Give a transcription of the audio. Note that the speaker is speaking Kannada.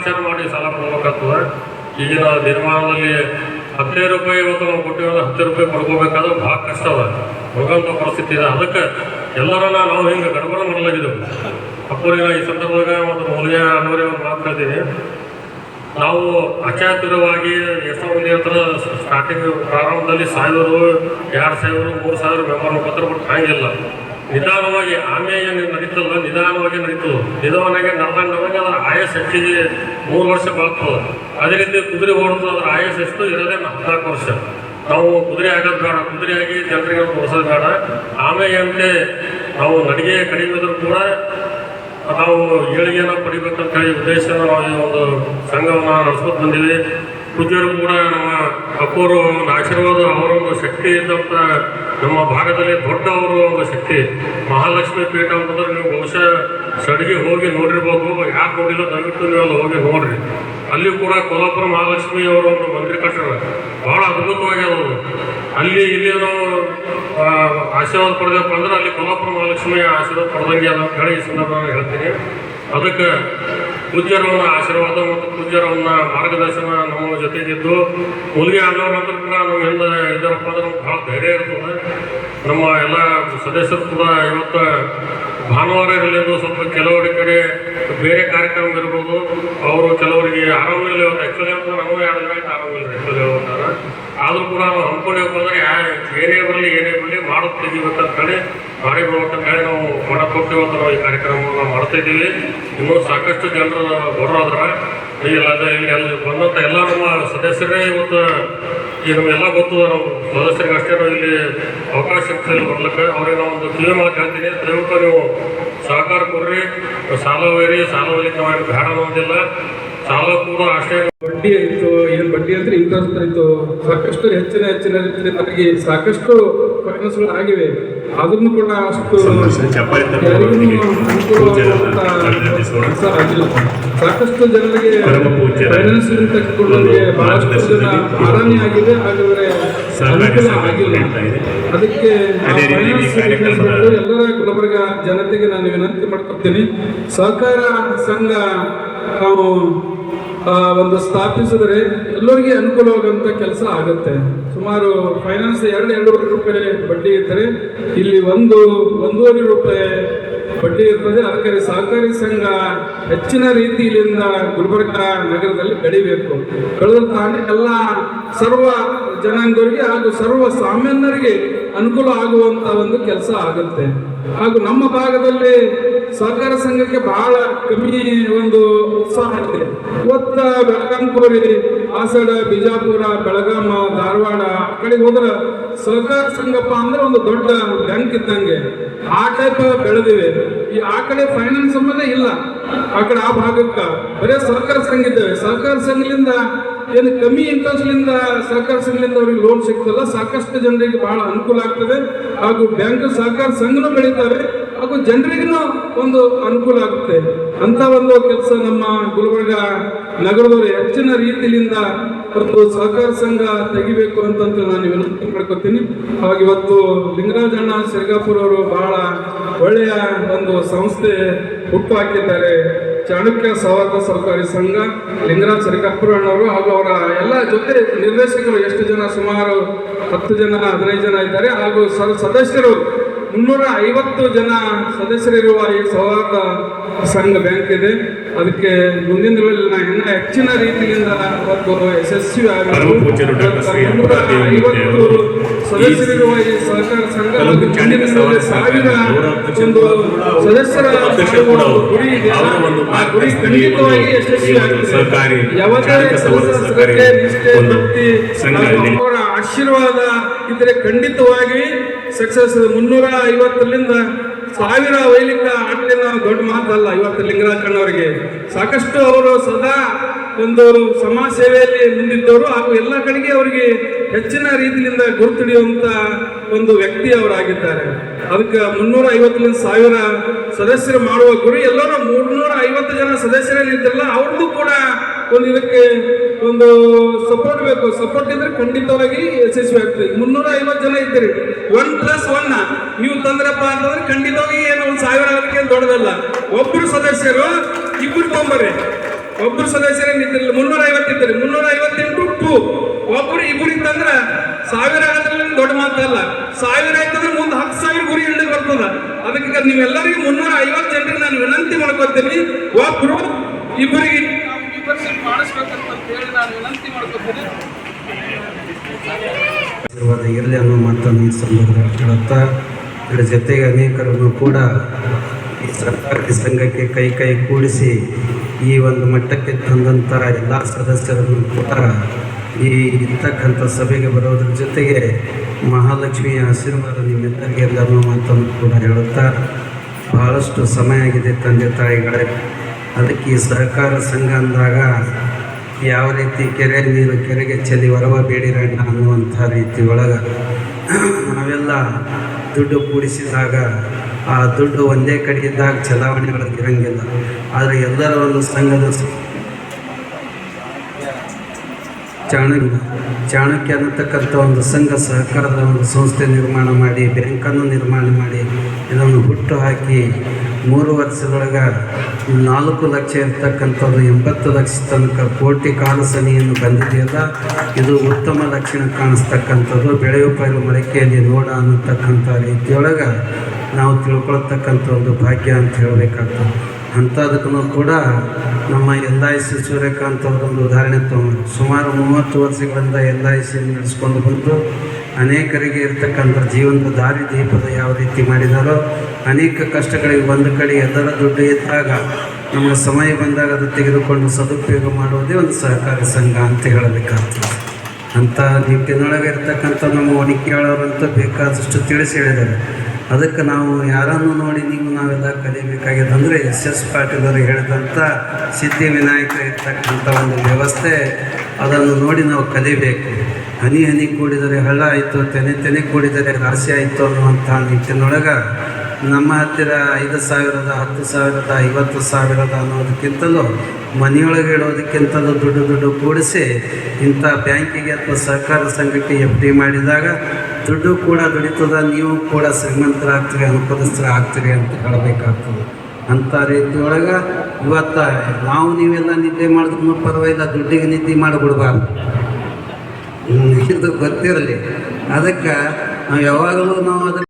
ವಿಚಾರ ಮಾಡಿ ಸಾಲ ಕೊಡ್ಬೇಕಾಗ್ತದೆ. ಈಗಿನ ದಿನಮಾನದಲ್ಲಿ 15 ರೂಪಾಯಿ ಇವತ್ತು ನಾವು ಕೊಟ್ಟಿವಾಗ 10 ರೂಪಾಯಿ ಕೊಡ್ಕೋಬೇಕಾದ್ರೆ ಭಾಳ ಕಷ್ಟ ಅದ, ಹೋಗೋಂಥ ಪರಿಸ್ಥಿತಿ ಇದೆ. ಅದಕ್ಕೆ ಎಲ್ಲರನ್ನ ನಾವು ಹಿಂಗೆ ಗಡಬಡ ಮಾಡಲಾಗಿದ್ದೆವು. ಅಪ್ಪರಿಗೆ ಈ ಸಂದರ್ಭದಾಗ ಒಂದು ಮೌಲ್ಯ ಅನ್ನೋರೇ ಒಂದು ಮಾತು ಹೇಳ್ತೀನಿ. ನಾವು ಅಚಾತುರವಾಗಿ ಎಷ್ಟೋ ಮಂದಿ ಹತ್ರ ಸ್ಟಾರ್ಟಿಂಗ್ ಪ್ರಾರಂಭದಲ್ಲಿ 1000, 2000, 3000 ಮೆಂಬರ್ ಮುಖಾಂತರ ಕೊಟ್ಟು ಹಾಗಿಲ್ಲ. ನಿಧಾನವಾಗಿ ಆಮೇಲೆ ನಡೀತಲ್ಲ, ನಿಧಾನವಾಗಿ ನಡೀತದೆ. ನಿಧಾನವಾಗಿ ನಡೆದಾಗ ಅದರ ಆಯಸ್ ಹೆಚ್ಚಿಗೆ 3 ವರ್ಷ ಬಾಳ್ತದೆ. ಅದೇ ರೀತಿ ಕುದುರೆ ಓಡಿದ್ರೆ ಅದರ ಆಯಸ್ ಎಷ್ಟು ಇರೋದೇ 14 ವರ್ಷ. ನಾವು ಕುದುರೆ ಆಗೋದು ಬೇಡ, ಕುದುರೆಯಾಗಿ ಜನರಿಗೆ ತೋರಿಸೋದು ಬೇಡ. ಆಮೇಲೆ ಅಂತೆ ನಾವು ನಡಿಗೆ ಕಡಿಮೆ ಕೂಡ ನಾವು ಏಳಿಗೆಯನ್ನು ಪಡಿಬೇಕಂತ ಹೇಳಿ ಉದ್ದೇಶನ ನಾವು ಈ ಒಂದು ಸಂಘವನ್ನು ನಡೆಸ್ಕೊಂಡು ಬಂದೀವಿ. ಪೂಜ್ಯರು ಕೂಡ ನಮ್ಮ ಅಪ್ಪವರು ಒಂದು ಆಶೀರ್ವಾದ, ಅವರೊಂದು ಶಕ್ತಿ ಇದ್ದಂಥ ನಮ್ಮ ಭಾಗದಲ್ಲಿ ದೊಡ್ಡ ಅವರು ಒಂದು ಶಕ್ತಿ. ಮಹಾಲಕ್ಷ್ಮಿ ಪೀಠ ಅಂತಂದ್ರೆ ನೀವು ಬಹುಶಃ ಸಡಿಗೆ ಹೋಗಿ ನೋಡಿರ್ಬೋದು. ಯಾರು ನೋಡಿಲ್ಲ ದಯವಿಟ್ಟು ನೀವು ಅಲ್ಲಿ ಹೋಗಿ ನೋಡ್ರಿ. ಅಲ್ಲಿ ಕೂಡ ಕೊಲ್ಲಾಪುರ ಮಹಾಲಕ್ಷ್ಮಿ ಅವರ ಒಂದು ಮಂದಿರ ಕಟ್ಟಡ ಭಾಳ ಅದ್ಭುತವಾಗಿ ಅವರು. ಅಲ್ಲಿ ಇಲ್ಲಿ ನಾವು ಆಶೀರ್ವಾದ ಪಡೆದಪ್ಪ ಅಂದ್ರೆ ಅಲ್ಲಿ ಕೊಲ್ಲಾಪುರ ಮಹಾಲಕ್ಷ್ಮಿಯ ಆಶೀರ್ವಾದ ಪಡೆದಂಗೆ ಅಂತ ಹೇಳಿ ಈ ಸಂದರ್ಭದಲ್ಲಿ ಹೇಳ್ತೀನಿ. ಅದಕ್ಕೆ ಪೂಜ್ಯರವನ್ನ ಆಶೀರ್ವಾದ ಮತ್ತು ಪೂಜ್ಯರವನ್ನ ಮಾರ್ಗದರ್ಶನ ನಮ್ಮ ಜೊತೆಗಿದ್ದು ಮುಲ್ಗೆ ಅನ್ನೋರಂದ್ರೂ ಕೂಡ ನಾವು ಎಲ್ಲ ಇದ್ದಾರಪ್ಪ ಅಂದ್ರೆ ನಮ್ಗೆ ಭಾಳ ಧೈರ್ಯ ಇರ್ತದೆ. ನಮ್ಮ ಎಲ್ಲ ಸದಸ್ಯರು ಕೂಡ ಇವತ್ತು ಭಾನುವಾರ ಇರಲಿದ್ದು ಸ್ವಲ್ಪ ಕೆಲವರ ಕಡೆ ಬೇರೆ ಕಾರ್ಯಕ್ರಮ ಇರ್ಬೋದು. ಅವರು ಕೆಲವರಿಗೆ ಆರಾಮಿಲ್ಲ ಇವತ್ತು. ಆ್ಯಕ್ಚುಲಿ ಅಂತ ನಮಗೂ 2 ದಿನ ಆಯ್ತು ಆರಾಮಿಲ್ಲ ಆ್ಯಕ್ಚುಲಿ ಹೇಳ್ತಾರೆ. ಆದರೂ ಕೂಡ ನಾವು ಹಮ್ಮಿಕೊಂಡು ಹೋದ್ರೆ ಏನೇ ಬರಲಿ ಮಾಡೋದು ತೆಗಿಬೇಕಂತ ಹೇಳಿ ಮಾಡಿ ಬರ್ಬೇಕಂತ ಹೇಳಿ ನಾವು ಮನ ಕೊಟ್ಟು ಇವತ್ತು ನಾವು ಈ ಕಾರ್ಯಕ್ರಮವನ್ನು ನಾವು ಮಾಡ್ತಾ ಇದ್ದೀವಿ. ಇನ್ನೂ ಸಾಕಷ್ಟು ಜನರು ಬರೋದ್ರ ಇಲ್ಲಿ ಅಲ್ಲಿ ಬಂದಂಥ ಎಲ್ಲ ನಮ್ಮ ಸದಸ್ಯರೇ ಇವತ್ತು ಈ ನಮಗೆಲ್ಲ ಗೊತ್ತು. ನಾವು ಸದಸ್ಯರಿಗೆ ಅಷ್ಟೇ ನಾವು ಇಲ್ಲಿ ಅವಕಾಶ ಸಿಗ್ತದೆ ಬರ್ಲಿಕ್ಕೆ. ಅವ್ರಿಗೆ ನಾವು ಒಂದು ಕಿವಿ ಮಾತು ಹೇಳ್ತೀನಿ, ದಯವಿಟ್ಟು ನೀವು ಸಹಕಾರ ಕೊಡ್ರಿ. ಸಾಲ ಒಯ್ಲಿಕ್ಕೆ ನಾವು ಬೇಡ ಅನ್ನೋದಿಲ್ಲ. ಸಾಲ ಕೂಡ ಅಷ್ಟೇ ಬಡ್ಡಿ ಆಯಿತು, ಏನು ಬಡ್ಡಿ ಅಂದರೆ ಇಂಟ್ರೆಸ್ಟ್ ಆಯಿತು, ಸಾಕಷ್ಟು ಹೆಚ್ಚಿನ ರೀತಿಯಲ್ಲಿ ನಮಗೆ ಸಾಕಷ್ಟು ಫೈನಾನ್ಸ್ಗಳು ಆಗಿವೆ. ಅದನ್ನು ಕೂಡ ಅಷ್ಟು ಆಗಿಲ್ಲ. ಸಾಕಷ್ಟು ಜನರಿಗೆ ಫೈನಾನ್ಸ್ ತೆಗೆದುಕೊಂಡವರಿಗೆ ಬಹಳಷ್ಟು ಜನ ಆರಾಮಿ ಆಗಿದೆ, ಹಾಗಾದರೆ ಅನುಕೂಲ ಆಗಿಲ್ಲ. ಅದಕ್ಕೆ ಎಲ್ಲರ ಗುಲ್ಬರ್ಗ ಜನತೆಗೆ ನಾನು ವಿನಂತಿ ಮಾಡ್ಕೊಳ್ತೀನಿ, ಸಹಕಾರ ಸಂಘ ನಾವು ಒಂದು ಸ್ಥಾಪಿಸಿದರೆ ಎಲ್ಲರಿಗೆ ಅನುಕೂಲವಾಗುವಂಥ ಕೆಲಸ ಆಗುತ್ತೆ. ಸುಮಾರು ಫೈನಾನ್ಸ್ 2-2.5 ರೂಪಾಯಿ ಬಡ್ಡಿ ಇದ್ದರೆ ಇಲ್ಲಿ 1-1.5 ರೂಪಾಯಿ ಬಡ್ಡಿ ಇರ್ತದೆ. ಅದಕ್ಕೆ ಸಹಕಾರಿ ಸಂಘ ಹೆಚ್ಚಿನ ರೀತಿಯಿಂದ ಗುಲ್ಬರ್ಗ ನಗರದಲ್ಲಿ ಬೆಳಿಬೇಕು. ಬೆಳೆದ ತಾನೇ ಎಲ್ಲ ಸರ್ವ ಜನಾಂಗರಿಗೆ ಹಾಗೂ ಸರ್ವ ಸಾಮಾನ್ಯರಿಗೆ ಅನುಕೂಲ ಆಗುವಂಥ ಒಂದು ಕೆಲಸ ಆಗುತ್ತೆ. ಹಾಗೂ ನಮ್ಮ ಭಾಗದಲ್ಲಿ ಸಹಕಾರ ಸಂಘಕ್ಕೆ ಬಹಳ ಕಮ್ಮಿ ಒಂದು ಉತ್ಸಾಹ ಇದೆ. ಇವತ್ತ ಬೆಳಗಾಂಕೋರಿ, ಆಸಡ, ಬಿಜಾಪುರ, ಬೆಳಗಾಮ, ಧಾರವಾಡ ಆ ಕಡೆ ಹೋದ್ರೆ ಸಹಕಾರ ಸಂಘಪ್ಪ ಅಂದ್ರೆ ಒಂದು ದೊಡ್ಡ ಬ್ಯಾಂಕ್ ಇದ್ದಂಗೆ ಆ ಟೈಪ್ ಬೆಳೆದಿವೆ. ಆ ಕಡೆ ಫೈನಾನ್ಸ್ ಸಂಬಂಧ ಇಲ್ಲ. ಆ ಕಡೆ ಆ ಭಾಗಕ್ಕೆ ಬರೀ ಸಹಕಾರ ಸಂಘ ಇದ್ದೇವೆ. ಸಹಕಾರ ಸಂಘದಿಂದ ಏನು ಕಮ್ಮಿ ಇಂಟ್ರೆಸ್ಟ್ಲಿಂದ ಸಹಕಾರ ಸಂಘದಿಂದ ಅವ್ರಿಗೆ ಲೋನ್ ಸಿಗ್ತಲ್ಲ, ಸಾಕಷ್ಟು ಜನರಿಗೆ ಬಹಳ ಅನುಕೂಲ ಆಗ್ತದೆ. ಹಾಗೂ ಬ್ಯಾಂಕ್ ಸಹಕಾರ ಸಂಘನೂ ಬೆಳೀತಾರೆ, ಹಾಗೂ ಜನರಿಗೂ ಒಂದು ಅನುಕೂಲ ಆಗುತ್ತೆ. ಅಂತ ಒಂದು ಕೆಲಸ ನಮ್ಮ ಗುಲ್ಬರ್ಗ ನಗರದವರು ಹೆಚ್ಚಿನ ರೀತಿಯಿಂದ ಒಂದು ಸಹಕಾರ ಸಂಘ ತೆಗಿಬೇಕು ಅಂತ ನಾನು ವಿನಂತಿ ಮಾಡ್ಕೊತೀನಿ. ಹಾಗೆ ಇವತ್ತು ಲಿಂಗರಾಜಣ್ಣ ಸಿರ್ಗಾಪುರ ಅವರು ಬಹಳ ಒಳ್ಳೆಯ ಒಂದು ಸಂಸ್ಥೆ ಹುಟ್ಟು ಹಾಕಿದ್ದಾರೆ. ಚಾಣಕ್ಯ ಸಹಕಾರ ಸಹಕಾರಿ ಸಂಘ, ಲಿಂಗರಾಜ್ ಸಿರ್ಗಾಪುರ ಅಣ್ಣವರು ಹಾಗೂ ಅವರ ಎಲ್ಲ ಜೊತೆ ನಿರ್ದೇಶಕರು ಎಷ್ಟು ಜನ, ಸುಮಾರು 10 ಜನ 15 ಜನ ಇದ್ದಾರೆ. ಹಾಗೂ ಸದಸ್ಯರು 350 ಜನ ಸದಸ್ಯರಿರುವ ಈ ಸಹಕಾರ ಸಂಘ ಬ್ಯಾಂಕ್ ಇದೆ. ಅದಕ್ಕೆ ಮುಂದಿನ ದಿನಗಳಲ್ಲಿ ನಾವು ಇನ್ನೂ ಹೆಚ್ಚಿನ ರೀತಿಯಿಂದ ಒಂದು ಯಶಸ್ವಿ ಆಗಬೇಕು. 350 ಸದಸ್ಯರಿರುವ ಈ ಸಹಕಾರ ಸಂಘ ಮುಂದಿನ ದಿನಗಳಲ್ಲಿ 1000 ಒಂದು ಸದಸ್ಯರ ಗುರಿ ಇದೆ. ಆ ಗುರಿ ಖಂಡಿತವಾಗಿ ಯಶಸ್ವಿ ಆಗುತ್ತೆ. ಯಾವುದೇ ಸದಸ್ಯರಿಗೆ ನಿಷ್ಠೆ, ಭಕ್ತಿ, ಅವರ ಆಶೀರ್ವಾದ ಇದ್ರೆ ಖಂಡಿತವಾಗಿ ಸಕ್ಸಸ್. 350ರಿಂದ 1000 ವೈಲಿಕ ಆಟದಿಂದ ದೊಡ್ಡ ಮಾತಲ್ಲ. ಇವತ್ತು ಲಿಂಗರಾಜಣ್ಣವರಿಗೆ ಸಾಕಷ್ಟು ಅವರು ಸದಾ ಒಂದು ಸಮಾಜ ಸೇವೆಯಲ್ಲಿ ಮುಂದಿದ್ದವರು ಹಾಗೂ ಎಲ್ಲ ಕಡೆಗೆ ಅವರಿಗೆ ಹೆಚ್ಚಿನ ರೀತಿಯಿಂದ ಗುರುತಿಡಿಯುವಂಥ ಒಂದು ವ್ಯಕ್ತಿ ಅವರಾಗಿದ್ದಾರೆ. ಅದಕ್ಕೆ 350ರಿಂದ 1000 ಸದಸ್ಯರು ಮಾಡುವ ಗುರಿ. ಎಲ್ಲರೂ 350 ಜನ ಸದಸ್ಯರಲ್ಲಿ ಇದ್ರಲ್ಲ, ಅವ್ರದ್ದು ಕೂಡ ಒಂದು ಇದಕ್ಕೆ ಒಂದು ಸಪೋರ್ಟ್ ಬೇಕು. ಸಪೋರ್ಟ್ ಇದ್ರೆ ಖಂಡಿತವಾಗಿ ಯಶಸ್ವಿ ಆಗ್ತದೆ. 350 ಜನ ಇದ್ದೀರಿ, 1+1 ನೀವು ತಂದ್ರಪ್ಪ ಅಂತಂದ್ರೆ ಖಂಡಿತವಾಗಿ ಏನು 1000 ಆಗೋದಕ್ಕೆ ದೊಡ್ಡದಲ್ಲ. ಒಬ್ಬರು ಸದಸ್ಯರು 2 ತೊಂಬರ್ರಿ, ಒಬ್ಬರು ಸದಸ್ಯರೇ ನಿಂತಿರಲಿಲ್ಲ. 350 ಇದ್ದಾರೆ. 350 ಟು ಒಬ್ಬರು ಇಬ್ಬರು ಇತ್ತಂದ್ರ 1000 ಆಗೋದ್ರಲ್ಲಿ ದೊಡ್ಡ ಮಾತಲ್ಲ. 1000 ಆಯ್ತಂದ್ರೆ ಮುಂದೆ 10,000 ಗುರಿ ಹಿಡಿದು ಬರ್ತದ. ಅದಕ್ಕೆ ನೀವೆಲ್ಲರಿಗೂ 350 ಜನರಿಗೆ ನಾನು ವಿನಂತಿ ಮಾಡ್ಕೊತೀನಿ, ಒಬ್ರು ಇಬ್ಬರಿಗೆ ಮಾಡಿಸ್ಬೇಕಂತ ಹೇಳಿ ನಾನು ವಿನಂತಿ ಮಾಡ್ಕೊತೀನಿ. ಇರಲಿ ಅನ್ನೋ ಮಾತನ್ನು ಈ ಸಂದರ್ಭದಲ್ಲಿ ಹೇಳುತ್ತಾ, ಇದರ ಜೊತೆಗೆ ಅನೇಕರನ್ನು ಕೂಡ ಈ ಸರ್ಕಾರಿ ಸಂಘಕ್ಕೆ ಕೈ ಕೂಡಿಸಿ ಈ ಒಂದು ಮಟ್ಟಕ್ಕೆ ತಂದಂಥ ಎಲ್ಲ ಸದಸ್ಯರನ್ನು ಕೂಡ ಈ ಇರ್ತಕ್ಕಂಥ ಸಭೆಗೆ ಬರೋದ್ರ ಜೊತೆಗೆ ಮಹಾಲಕ್ಷ್ಮಿಯ ಆಶೀರ್ವಾದ ನಿಮ್ಮೆಲ್ಲರಿಗೆ ಇರಲಿ ಅನ್ನೋ ಮಾತನ್ನು ಕೂಡ ಹೇಳುತ್ತಾ, ಬಹಳಷ್ಟು ಸಮಯ ಆಗಿದೆ ತಂದೆ ತಾಯಿಗಳೇ. ಅದಕ್ಕೆ ಈ ಸಹಕಾರ ಸಂಘ ಅಂದಾಗ ಯಾವ ರೀತಿ ಕೆರೆ ನೀರು ಕೆರೆಗೆ ಚೆಲ್ಲಿ ಹೊರವ ಬೇಡಿರಣ್ಣ ಅನ್ನುವಂಥ ರೀತಿ ಒಳಗೆ ನಾವೆಲ್ಲ ದುಡ್ಡು ಕೂಡಿಸಿದಾಗ ಆ ದುಡ್ಡು ಒಂದೇ ಕಡೆ ಇದ್ದಾಗ ಚಲಾವಣೆಗಳಿಗೆ ಇರಂಗಿಲ್ಲ. ಆದರೆ ಎಲ್ಲರ ಒಂದು ಸಂಘದ ಚಾಣಕ್ಯ ಅನ್ನತಕ್ಕಂಥ ಒಂದು ಸಂಘ ಸಹಕಾರದ ಒಂದು ಸಂಸ್ಥೆ ನಿರ್ಮಾಣ ಮಾಡಿ, ಬ್ಯಾಂಕನ್ನು ನಿರ್ಮಾಣ ಮಾಡಿ, ಇದನ್ನು ಹುಟ್ಟು ಹಾಕಿ 3 ವರ್ಷದೊಳಗೆ 4 ಲಕ್ಷ ಇರ್ತಕ್ಕಂಥದ್ದು 80 ಲಕ್ಷ ತನಕ ಕೋಟಿ ಕಾಲು ಸನಿಯನ್ನು ಬಂದಿದೆಯಲ್ಲ, ಇದು ಉತ್ತಮ ಲಕ್ಷಣ ಕಾಣಿಸ್ತಕ್ಕಂಥದ್ದು. ಬೆಳೆಯುವ ಪೈರು ಮೊಳಕೆಯಲ್ಲಿ ನೋಡ ಅನ್ನತಕ್ಕಂಥ ರೀತಿಯೊಳಗೆ ನಾವು ತಿಳ್ಕೊಳ್ತಕ್ಕಂಥ ಒಂದು ಭಾಗ್ಯ ಅಂತ ಹೇಳಬೇಕಾಗ್ತದೆ. ಅಂಥದಕ್ಕೂ ಕೂಡ ನಮ್ಮ LIC ಸೂರ್ಯಕಾಂತ್ ಅವರೊಂದು ಉದಾಹರಣೆ ತಗೊಂಡು ಸುಮಾರು 30 ವರ್ಷಗಳಿಂದ LIC ನಡೆಸ್ಕೊಂಡು ಬಂದು ಅನೇಕರಿಗೆ ಇರ್ತಕ್ಕಂಥ ಜೀವನದ ದಾರಿ ದೀಪದ ಯಾವ ರೀತಿ ಮಾಡಿದಾರೋ, ಅನೇಕ ಕಷ್ಟಗಳಿಗೆ ಒಂದು ಕಡೆ ಎಲ್ಲರ ದುಡ್ಡು ಇದ್ದಾಗ ನಮಗೆ ಸಮಯ ಬಂದಾಗ ಅದು ತೆಗೆದುಕೊಂಡು ಸದುಪಯೋಗ ಮಾಡುವುದೇ ಒಂದು ಸಹಕಾರಿ ಸಂಘ ಅಂತ ಹೇಳಬೇಕಾಗ್ತದೆ. ಅಂಥ ನಿಟ್ಟಿನೊಳಗೆ ಇರ್ತಕ್ಕಂಥ ನಮ್ಮ ಒಣಿಕೆಯಾಳವರಂತೂ ಬೇಕಾದಷ್ಟು ತಿಳಿಸಿ ಹೇಳಿದ್ದಾರೆ. ಅದಕ್ಕೆ ನಾವು ಯಾರನ್ನು ನೋಡಿ ನಾವೆಲ್ಲ ಕಲಿಯಬೇಕಾಗಿದೆ ಅಂದರೆ SS ಪಾಟೀಲ್ ಅವರು ಹೇಳಿದಂಥ ಸಿದ್ಧಿವಿನಾಯಕ ಇರ್ತಕ್ಕಂಥ ಒಂದು ವ್ಯವಸ್ಥೆ, ಅದನ್ನು ನೋಡಿ ನಾವು ಕಲಿಬೇಕು. ಹನಿ ಹನಿ ಕೂಡಿದರೆ ಹಳ್ಳ ಆಯಿತು, ತೆನೆ ಕೂಡಿದರೆ ರಾಶಿ ಆಯಿತು ಅನ್ನುವಂಥ ನಿಟ್ಟಿನೊಳಗೆ ನಮ್ಮ ಹತ್ತಿರ 5,000 10,000 50,000 ಅನ್ನೋದಕ್ಕಿಂತಲೂ ಮನೆಯೊಳಗೆ ಇಡೋದಕ್ಕಿಂತಲೂ ದುಡ್ಡು ಕೂಡಿಸಿ ಇಂಥ ಬ್ಯಾಂಕಿಗೆ ಅಥವಾ ಸಹಕಾರ ಸಂಘಕ್ಕೆ FD ಮಾಡಿದಾಗ ದುಡ್ಡು ಕೂಡ ದುಡಿತದ, ನೀವು ಕೂಡ ಶ್ರೀಮಂತರಾಗ್ತೀರಿ, ಅನುಕೂಲಸ್ಥರ ಆಗ್ತೀರಿ ಅಂತ ಹೇಳಬೇಕಾಗ್ತದೆ. ಅಂಥ ರೀತಿಯೊಳಗೆ ಇವತ್ತು ನಾವು ನೀವೆಲ್ಲ ನಿದ್ದೆ ಮಾಡಿದ್ರೂ ಪರವಾಗಿಲ್ಲ, ದುಡ್ಡಿಗೆ ನಿದ್ದೆ ಮಾಡಿಬಿಡ್ಬಾರ್ದು. ಇದು ಗೊತ್ತಿರಲಿ. ಅದಕ್ಕೆ ನಾವು ಯಾವಾಗಲೂ ನಾವು ಅದಕ್ಕೆ